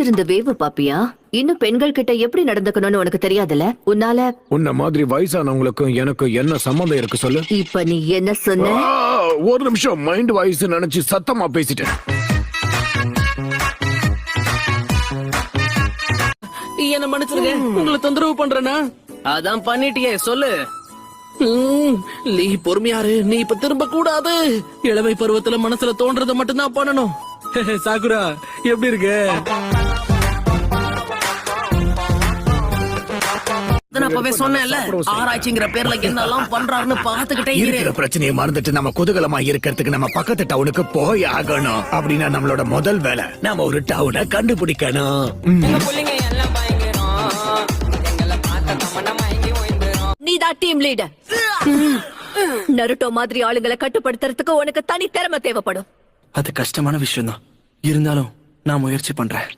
இருந்த வேவு பாப்பியா? இன்னும் பெண்கள் கிட்ட எப்படி நடந்துக்கணும்னு உனக்கு தெரியாதுல? உன்ன மாதிரி வயசானவங்களுக்கும் எனக்கு என்ன சம்மந்தம் இருக்கு சொல்லு. இப்ப நீ என்ன சொன்ன? ஒரு நிமிஷம், மைண்ட் வாய்ஸ் நினைச்சு சத்தமா பேசிட்டேன். என்ன மன்னிச்சிருங்க, உங்களை தொந்தரவு பண்றேனா? அதான் பண்ணிட்டியே, சொல்லு. நீ பொறுமையாரு, நீ இப்ப திரும்ப கூடாது. இளமை பருவத்துல மனசுல தோன்றத மட்டும்தான் பண்ணணும். சாக்குரா எப்படி இருக்கு? அப்பவே சொன்னேன்ல, ஆராய்ச்சிங்கிற பேர்ல என்னெல்லாம் பண்றாருன்னு பாத்துக்கிட்டே இருக்கிற பிரச்சனையை மறந்துட்டு நம்ம குதூகலமா இருக்கிறதுக்கு நம்ம பக்கத்து டவுனுக்கு போய் ஆகணும். அப்படின்னா நம்மளோட முதல் வேலை நம்ம ஒரு டவுனை கண்டுபிடிக்கணும். நீதான் டீம் லீடர். நருட்டோ மாதிரி ஆளுங்களை கட்டுப்படுத்துறதுக்கு உனக்கு தனி திறமை தேவைப்படும். அது கஷ்டமான விஷயம் தான், இருந்தாலும் நான் முயற்சி பண்றேன்.